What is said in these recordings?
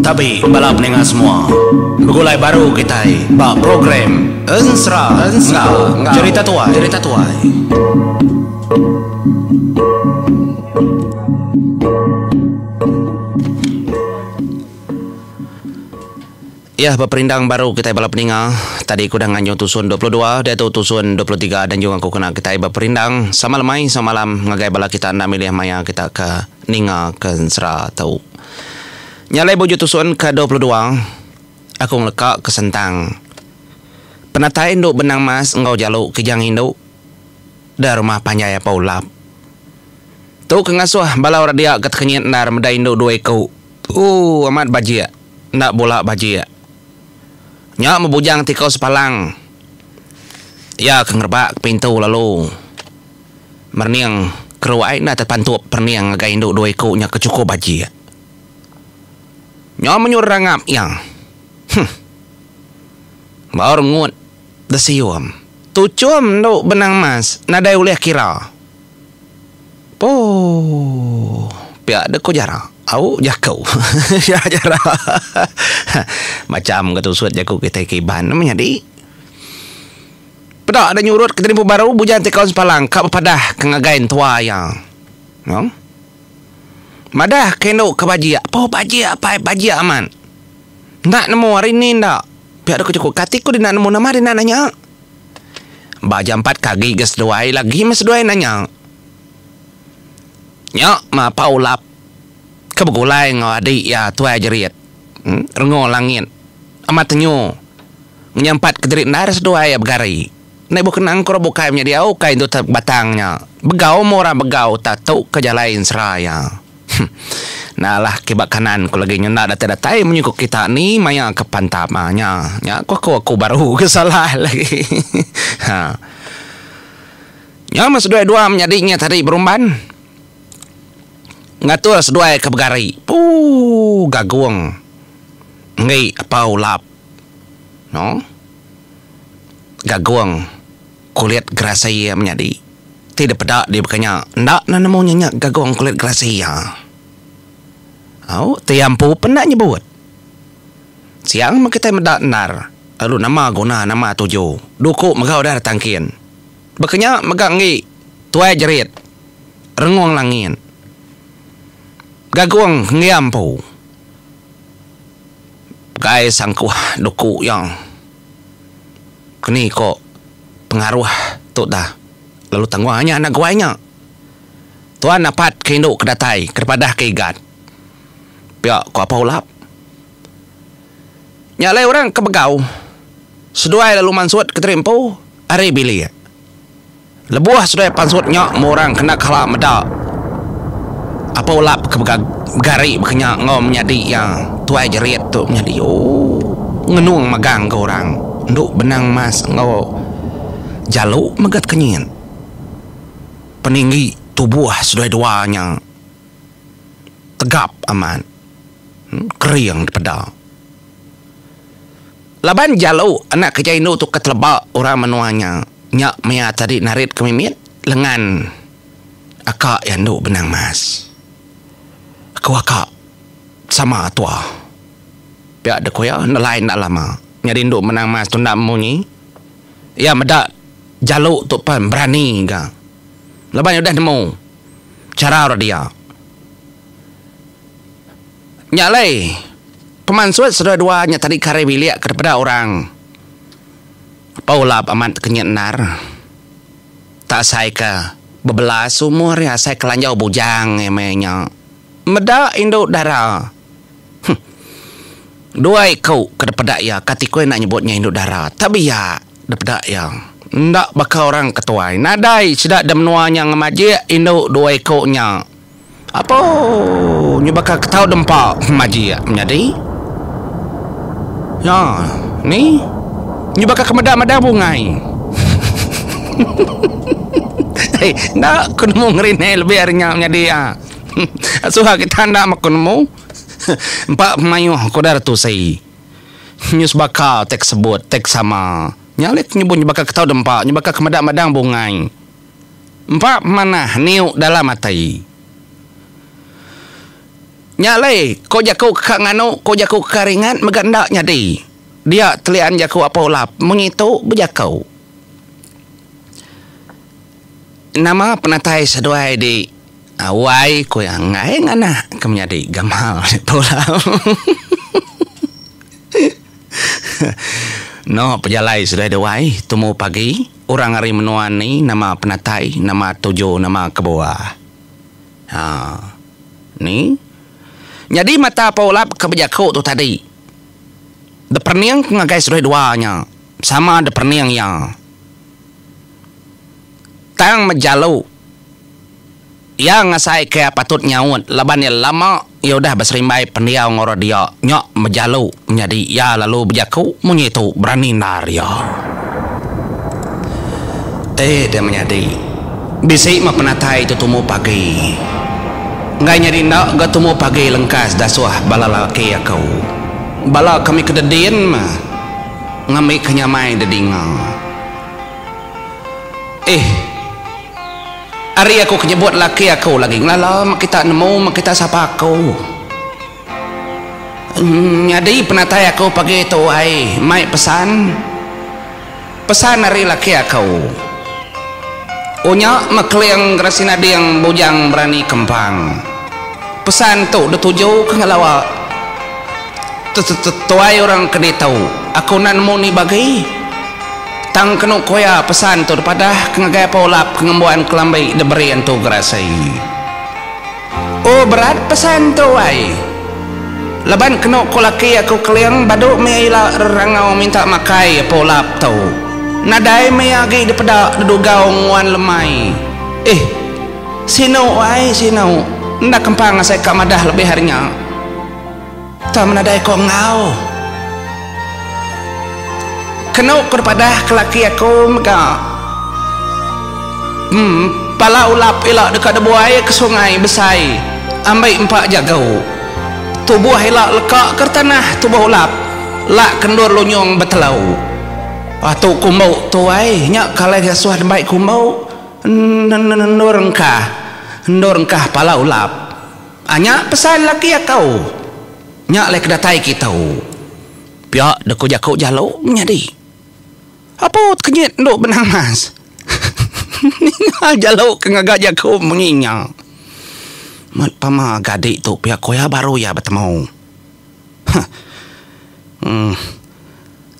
Tapi bala pendengar semua, begulai baru kita bak program Ensra cerita tuai. Ya, berperindang baru kita bala pendengar. Tadi aku dah nganjung tusun 22, dia tu tusun 23 dan juga aku kena kita berperindang sama malam ngagai bala kita nak milih maya kita ke ninga ke Ensra tahu. Nyalai bojo tusun ke 22, aku ngelekak ke Sentang. Penatain duk benang mas engkau jaluk ke jang induk. Dah rumah panjaya paulap. Tu kengasuh balau radia kat kenyit nar medai induk 2 ekau. Amat bajia. Nak bola bajia. Nyak membujang tikau sepalang. Ya kengerbak pintu lalu. Merniang keruai na terpantup perniang ngagai induk 2 ekau nya kecukup bajia. Nyo menyurangap yang baru ngut desium tucum do benang mas nadai uleh kira pihak deko jara au jakau ya jara macam kata suat jakau kita kiban namanya di pedak ada nyurut kita nimpu baru bujan tikau sepalang kap padah kengagain tua yang madah kendo ke bajia. Bajia apa bajia aman. Nak nemu hari ni ndak. Biar aku cukup katiku dia nak nemu nama dia nak nanya. Baja 4 kaki gas doai lagi mas doai nanya. Nyak ma paulap. Kebegulai ngau adik ya tuai jerit. Rengo langit. Amat tenyo. Nyampat kederit naras doai ya begari. Nai bukan angkor bukai punya dia kain tu batangnya. Begau mora begau tak tahu kejalain seraya. Nah kibak kanan ko lagi nyunda data-datai menyukuk kita ni maya ke pantamanya. Ya aku baru kesalah lagi. Ya mas dua menyadiknya tadi berumban. Ngatur sedua ke begari. Gaguang. Ngai apa ulap. No? Gaguang. Kulit grasaya menyadi. Tidak pedak dia berkanya. Ndak na namanya gaguang kulit grasaya. Tiampu pendak nyebut. Siang kita mendak nar. Lalu nama guna nama 7. Duku megau dah tangkin. Bekenya megak ngi. Tuai jerit. Renguang langin. Gaguang ngiampu. Gai sangkuh duku yang. Kini kok pengaruh tu dah. Lalu tangguhnya anak guanya. Tuan dapat keinduk kedatai. Kepadah keigat. Pihak ko apa ulap. Nyalai orang kebegau. Seduai lalu mansut keterimpu. Hari bili. Lebuah seduai pansut nyak orang kena kalah medak. Apa ulap kebegari bekenya ngom nyadi yang tuai jerit tu nyadi. Ngenuang magang ke orang. Nduk benang mas ngau jaluk megat kenyin. Peninggi tubuh seduai duanya. Tegap aman. Keriang di pedal. Laban jalau anak kejainu tu ketelebak orang menuanya. Nyak maya tadi narit kemimit lengan akak yang duk benang mas. Aku akak sama tua. Pihak dekoya nelain nak lama. Nyari duk benang mas tu nak munyi. Ya medak jalau tu pan berani ga. Laban udah nemu cara dia. Nyalai pemansuat sudah duanya tadi kare bilik kepada orang. Paulap amat kenyat nar. Tak saya ke bebelas umur ya saya kelanjau bujang emenya. Meda induk darah. 2 ekau kepada ya katiku nak nyebutnya induk darah. Tapi ya depada ya. Ndak bakal orang ketuai. Nadai sedak demnuanya ngemaji induk 2 ekau nya. Apa nyubaka ketau dempak maji ya menjadi ya ni nyubaka kemedak-medak bungai. Nak kunmu ngerine lebih harinya menjadi ya. Suha kita ndak makunmu. Empat mayuh kodar tu sei. Nyus bakal tek sebut tek sama. Nyalik nyebut nyubaka ketau dempak nyubaka kemedak-medak bungai. Empat mana niu dalam matai. Nyalai, kau jaku ke nganu, kau jaku keringan, meganda nyadi. Dia telian jaku apa ulap, mengitu berjakau. Nama penatai seduai di awai ko yang ngai ngana kemenyadi gamal ulap. No, pejalai sudah dewai, temu pagi, orang hari menuani nama penatai, nama tujuh, nama kebawah. Ni. Jadi mata paulap kebijakau tu tadi. De perniang ngagai sudah duanya. Sama de perniang yang. Tang majalu. Yang ngasai ke patut nyaut. Laban yang lama. Ya udah berserimbai pendiau ngoro dia. Nyok majalu. Jadi ya lalu bijakau. Menyitu berani narya. Dia menjadi. Bisik ma penatai itu tumu pagi. Ngai nyari nak gatumu pagi lengkas dasuah bala laki aku. Bala kami kededian mah ngamai kenyamai dedinga. Hari aku kenyebut laki aku lagi ngalala mak kita nemu mak kita sapa aku. Nyadi penatai aku pagi itu ai mai pesan hari laki aku. Unya makliang grasina yang bujang berani kempang. Pesan tu detuju ke ngalawa. Tuai orang kena tahu. Aku nan mau ni bagi. Tang kenu koya pesan tu daripada kengagaya paulap kengembuan kelambai deberian tu grasai. Oh berat pesan tu ai. Laban kenu kolaki aku keliang baduk meila rangau minta makai paulap tu. Nadai mayagi daripada dudugau nguan lemai. Sino ai sino. Ndak kempang saya kak madah lebih harinya. Tak menadai kau ngau. Kenau kepada kelaki aku maka. Pala ulap elak dekat debuai ke sungai besai. Ambil 4 jagau. Tubuh elak lekak ke tanah tubuh ulap. Lak kendur lunyong betelau. Tu kumau tu ai nyak kalau dia suah baik kumau ndorengkah pala ulap anya pesan laki kau nyak lek datai kita pia deku jakau jalo nyadi apa kenyit ndok benang mas jalo kengaga jakau menginya mat pama gadik tu pia koya baru ya bertemu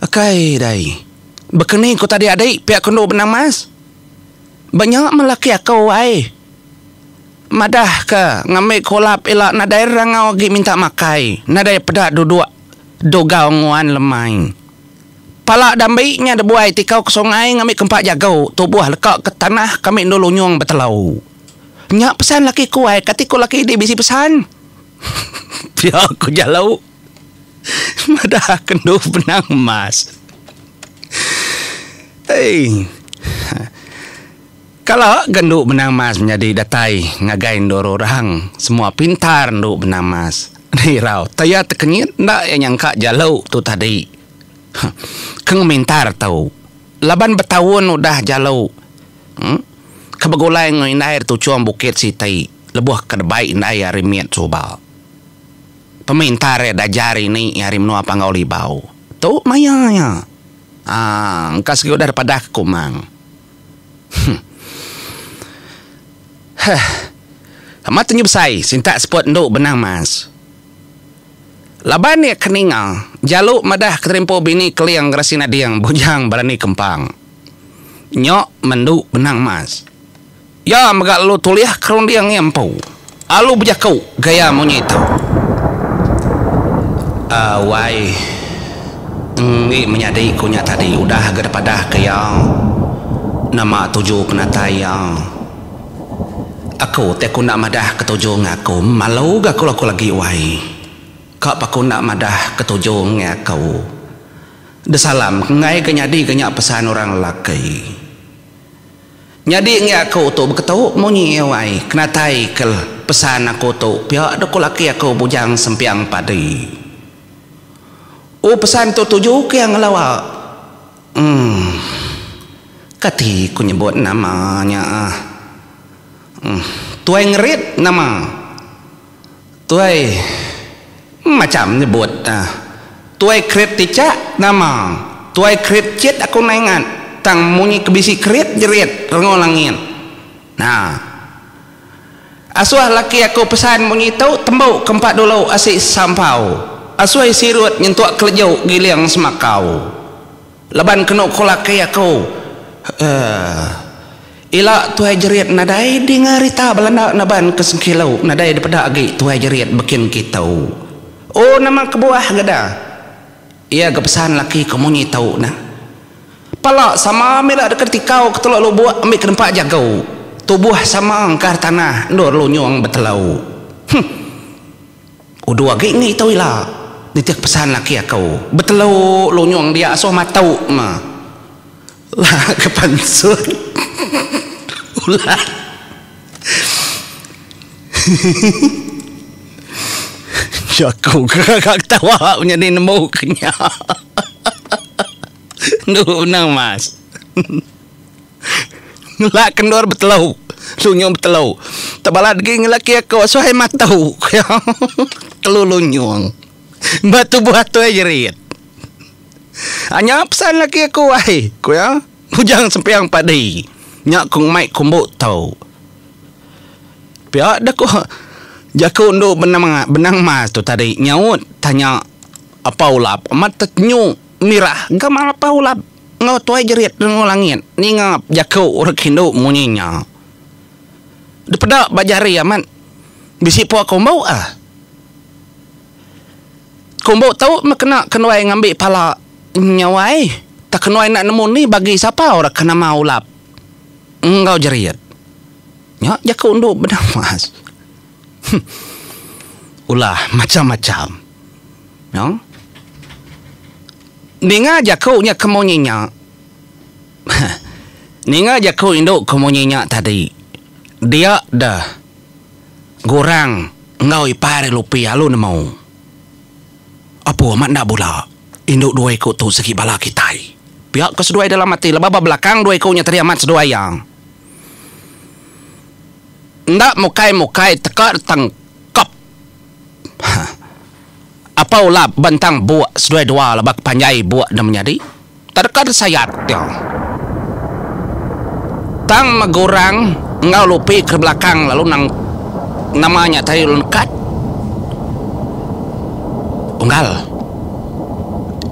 akai dai bekeni ko tadi adik pihak kendo benang mas banyak melaki aku ai madah ke ngambil kolap elak nadai rangau gi minta makai nadai pedak duduk dogau nguan lemai palak dambinya debuai tikau ke sungai ngambil kempak jagau tubuh lekak ke tanah kami dulu nyung betelau nyak pesan laki ku ai katiku laki dia bisi pesan pihak aku jalau madah kendo benang mas. Kalau genduk benang mas menjadi datai ngagain dor orang semua pintar nduk benang mas ni rau taya tekenyit ndak yang nyangka jalau tu tadi keng mintar tahu laban bertahun udah jalau kebegulai ngoin air tu cuam bukit sitai lebuh kedebai indai arimiat coba pemintar ya dajari ni hari menua panggau libau tu mayanya engkas kau daripada kumang. Amat nyubsai sinta spot nduk benang mas. Laban ya keninga jaluk madah ketempo bini keliang grasina diang bujang berani kempang. Nyok menduk benang mas. Ya megak lu tuliah kerun diang yampu. Alu bujakau gaya monyet. Wai ini menyadari kunya tadi udah daripada kaya nama tujuh penatai yang aku teku nak madah ketujuh ngaku malu gak aku lagi wai kak paku nak madah ketujuh ngaku desalam ngai kenyadi kenyak pesan orang laki nyadi ngaku tu beketu munyi wai kenatai kel pesan aku tu pihak deku laki aku bujang sempiang padi. Pesan tu tujuh ke yang lawak. Kati ku nyebut namanya. Tuai ngerit nama. tuai macam nyebut tuai kret ticak nama tuai kret cet aku naingan tang munyi kebisi kret jerit rengolangin. Nah asuah laki aku pesan munyi tau tembau kempat dulu asik sampau asuai sirut nyentuak kelejau giliang semakau leban kena kolaki aku ila tuai jerit nadai di ngarita belanda naban kesengkilau nadai daripada agi tuai jerit bikin kita oh nama kebuah gada ia kepesan laki kemunyi tau nah pala sama mila dekat kau ketolak lu buat ambil ke tempat jagau tubuh sama angkar tanah ndur lu nyuang betelau udah agi ngi tau ila ditiak pesan laki aku betelau lu nyuang dia asuh matau mah lah kepansut ulah aku kakak tawa punya ni nemu kenya nu nang mas ngelak kendor betelau lu nyong betelau tabalat gi ngelaki aku asuh matau telu lu nyong batu buat tu jerit hanya pesan laki aku wahai ku ya hujang sempiang padai nyak kong mai kumbuk tau pihak dah ku jaku untuk benang mas tu tadi nyaut tanya apa ulap amat tenyu mirah gamal apa ulap ngau tuai jerit ngolangin ni ngap jaku rekindo munyinya depada bajari aman bisi po kumbuk kumbuk tau makena kenwai ngambil pala nyawai tak kenwai nak nemu ni bagi siapa orang kena mau lap engkau jerit ya jaku untuk benang mas ulah macam-macam ya ninga jaku nya kemonyinya ninga jaku induk kemonyinya tadi dia dah gorang engkau ipare lupi alu nemau apa amat nak bola induk dua ikut tu segi bala kitai pihak keseduai dalam mati lebaba belakang dua ikutnya teri amat seduai yang ndak mukai tekar tangkap apa ulap bentang buat seduai dua lebak panjai buat dan menjadi terkar sayat ya tang megurang ngau lupi ke belakang lalu nang namanya tadi lengkat unggal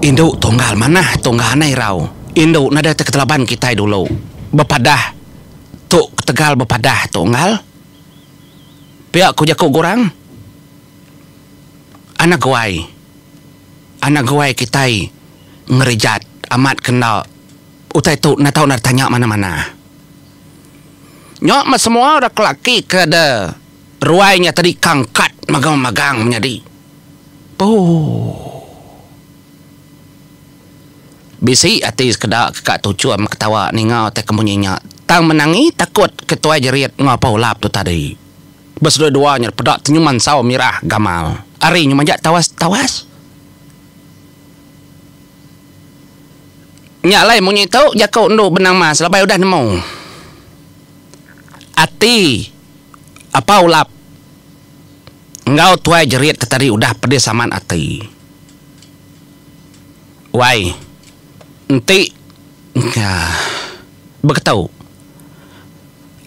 induk tunggal mana tunggal anai rau induk nada ketelaban kita dulu bepadah tu ketegal bepadah tunggal pihak ku jaku gorang anak guai kita ngerijat amat kenal utai tu na tahu nak tanya mana-mana nyok mas semua orang kelaki ke ada ruainya tadi kangkat magang-magang menjadi bisi atis kedak kakak tucu am ketawa ni ngau te kemunyinya tang menangi takut ketua jerit ngapa ulap tu tadi besdua-duanya pedak tenyuman saw mirah gamal ari nyumajak tawas nyak lai munyi tau jakau ndo benang mas labai udah nemu ati apa ulap engkau tuai jerit tadi udah pedes saman ati wai enti berketau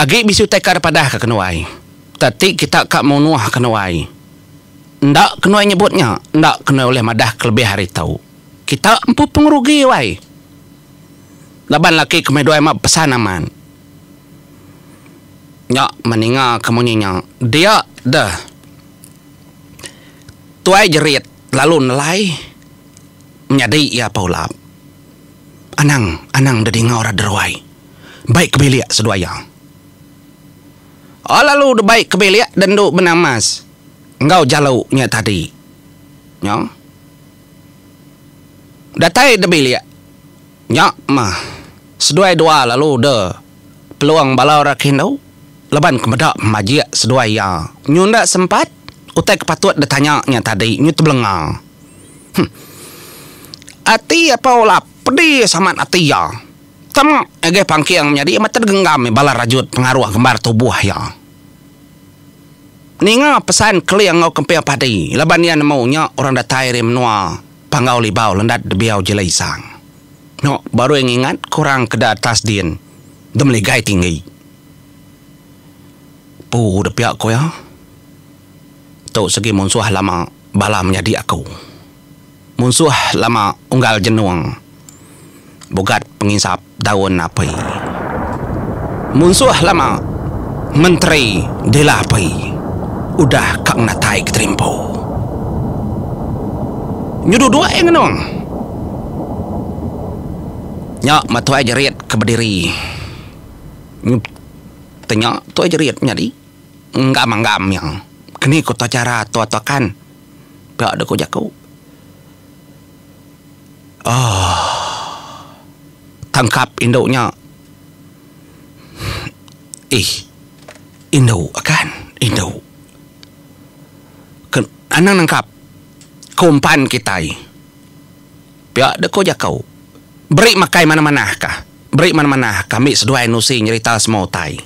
agi bisu tekar padah ke kenuai tadi kita kak mau nuah kenuai ndak kenuai nyebutnya ndak kena oleh madah kelebih hari tahu kita empu pengerugi wai laban laki kemeduai mak pesan aman nyak meninga kemunyinya dia dah tuai jerit lalu nelai menjadi ia paulap anang dah dengar orang derwai baik kebelia seduaya lalu baik kebelia dan duk benang mas engkau jalaunya tadi ya datai debelia ya mah seduai dua lalu de peluang balau rakin dau leban kemedak majia seduai ya nyunda sempat utai kepatut datanya nya tadi nyu tebelenga ati apa ulap pedih saman ati ya tem ege pangki yang menjadi amat tergenggam bala rajut pengaruh gembar tubuh ya Ninga pesan keliang ngau kempia padi. Laban yan maunya orang datai rim nua pangau libau lendat debiau jelai sang. No, baru yang ingat kurang keda atas din. Demli gai tinggi. Pu depiak ko ya. Tok segi munsuh lama bala menjadi aku. Munsuh lama unggal jenuang. Bogat pengisap daun api. Munsuh lama menteri delapai. Udah kang natai keterimpo. Nyudu dua yang nong. Nyak matu aja riat ke berdiri. Tanya tu aja riat nyadi. Ngam yang. Kini kota cara tua kan. Biar ada ko jaku. Tangkap induknya. Induk akan. Induk. Anang nangkap kumpan kita. Biar ada ko jakau. Beri makai mana-mana kah? Beri mana-mana kami seduai nusi nyerita semua tai.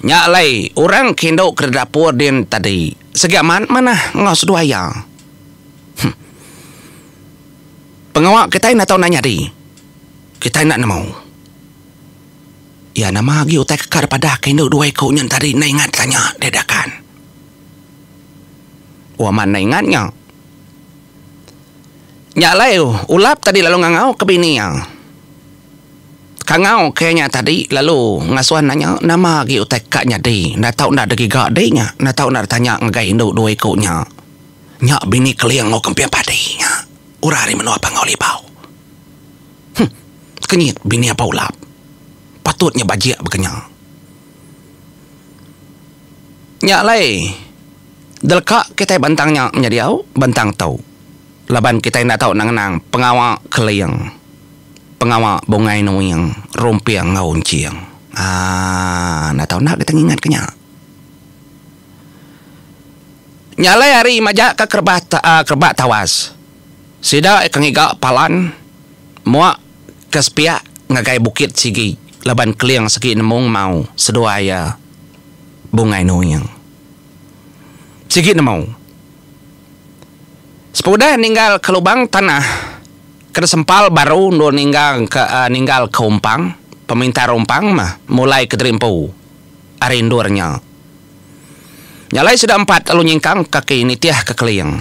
Nyak lay orang kendo ke dapur din tadi. Segaman mana ngau seduai ya? Pengawak kita nak tahu nanya di. Kita nak mau. Ya nama lagi utai kekar pada kendo dua ekor nyan tadi na ingat tanya dedakan. Wah mana ingatnya? Nyalai ulap tadi lalu ngangau ke bini yang. Kangau kayaknya tadi lalu ngasuhan nanya nama lagi utai kaknya di. Nak tahu nak degi gak denya. Nak tahu nak tanya ngai induk dua ekoknya. Nyak bini keliang ngau kempian padinya. Urari menua pangau libau. Kenyit bini apa ulap. Patutnya bajia begenya. Nyalai. Delka kita bantangnya menjadi au bantang tau. Laban kita nak tahu nang pengawak keliang. Pengawak bongai nuyang rompiang ngaun ciang. Nak tahu nak kita ingat kenya. Nyalai hari majak ke kerbat tawas. Sida kengiga palan muak kespiak ngagai bukit sigi. Laban keliang segi nemung mau seduaya bongai nuyang. Sikit mau. Sepudah ninggal ke lubang tanah. Kena sempal baru ninggal ke umpang. Peminta rompang mah mulai ke terimpu. Arindurnya. Nyalai sudah 4 lalu nyingkang kaki nitiah ke keliang.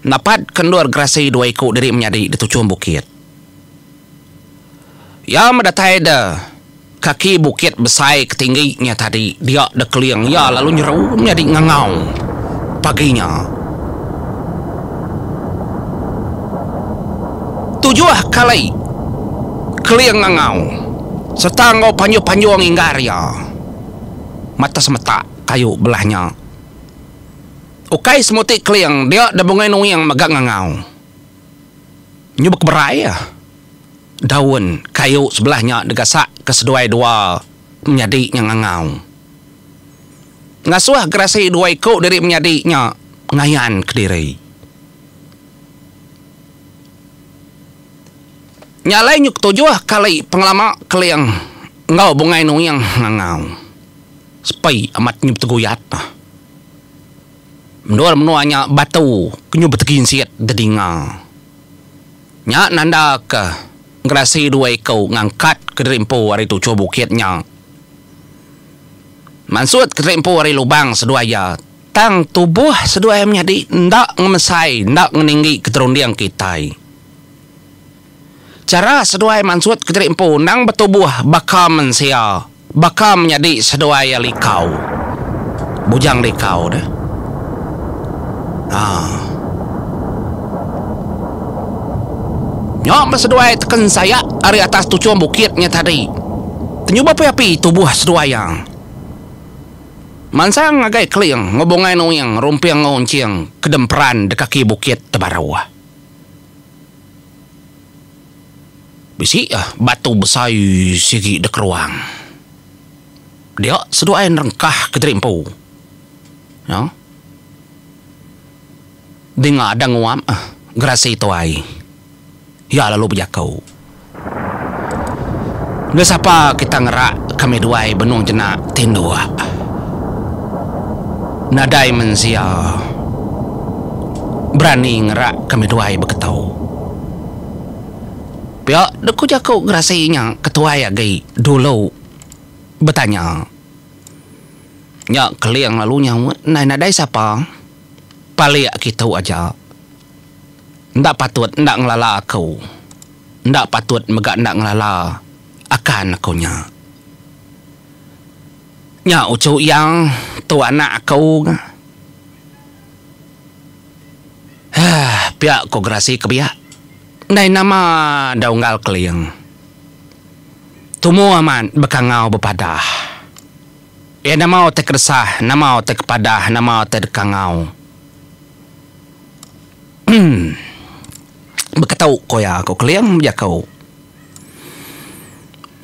Napat kendur gerasi 2 ikut dari menjadi di tujuan bukit. Ya mendatai dah. Kaki bukit besar ketingginya tadi. Dia dah keliang. Ya lalu nyeru menjadi ngangau. Paginya. 7 kali. Keliang ngangau. Serta ngau panju-panju ang inggarya. Mata semata kayu belahnya. Ukai semutik keliang. Dia dah bungai nuyang magak ngangau. Nyubak berai ya. Daun kayu sebelahnya degasak keseduai 2 menjadi yang ngangau. Ngasuh gerasi 2 ikut dari menjadinya ngayan ke diri. Nyalai nyuk 7 kali pengelama keliang ngau bungai nuyang ngangau. Sepai amat nyub teguyat. Menuanya batu kenyub betegin siat dedinga. Nyak nanda ke gerasi 2 ikut ngangkat ke derimpo hari tu coba bukitnya. Maksud ke derimpo hari lubang seduaya. Tang tubuh seduaya menjadi ndak ngemesai, ndak meninggi keterundiang kita. Cara seduaya maksud ke derimpo nang bertubuh bakal mensia, bakal menjadi seduaya likau. Bujang likau dah. Nyok berseduai tekan saya hari atas tujuan bukitnya tadi. Tenyuba api tubuh seduaya. Mansang agai keliang ngobongai nuyang rumpiang ngonciang kedemperan de kaki bukit tebarawah. Bisi batu besar sigi dek ruang. Dia seduai rengkah ke terimpu. Ya. Dengar ada nguam gerasi tuai. Ya lalu berjakau. Nggak siapa kita ngerak kami duai benung jenak tindua. nadai mensia berani ngerak kami duai beketau. Pihak deku jaku ngerasainya ketua ya gay dulu bertanya. Nyak keliang lalunya nadai siapa? Palik kita aja. Ndak patut ndak ngelala aku. Ndak patut megak ndak ngelala akan akunya. Nya ucu yang tu anak aku. Pihak ko gerasi kebiak. Nai nama daunggal keliang. Tumu aman bekangau bepadah. Ya nama te keresah, nama te kepadah, nama te dekangau. Bekatau ko ya ko keliang ya kau.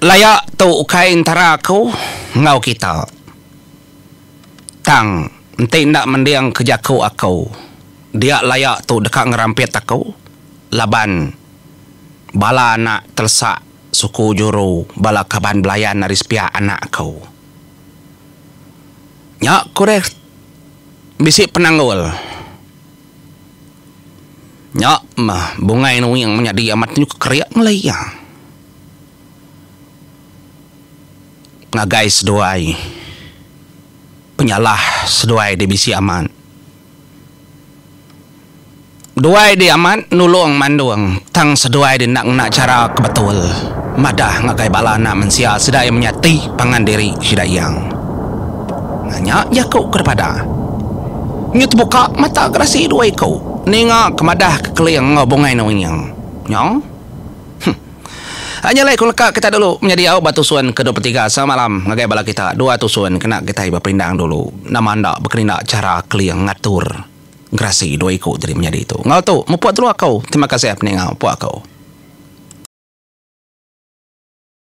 Layak tu kain tara kau ngau kita. Tang ente ndak mendiang kejakau aku. Dia layak tu dekat ngerampet aku. Laban bala anak tersak suku juru bala kaban belayan naris pihak anak kau. Nyak korek bisik penanggul. Nyak mah bungai nu yang menjadi amat nu keriak ngelaya. Ngagai seduai. Penyalah seduai di bisi aman. Duai di aman nulung manduang. Tang seduai di nak cara kebetul. Madah ngagai bala nak mensia sedaya menyati pangan diri sidayang. Nanya ya kau kepada. Nyut buka mata gerasi duai kau. Ninga kemadah kekeliang ngobongai nawingyang. Nyong? Hanya lai kulaka kita dulu menjadi awak batu suan ke-23 semalam ngagai bala kita 2 tusuan kena kita iba perindang dulu. Nama anda berkena cara keliang ngatur. Gerasi duai kau jadi menjadi itu. Ngau tu, mupuat dulu aku. Terima kasih peningau puak kau.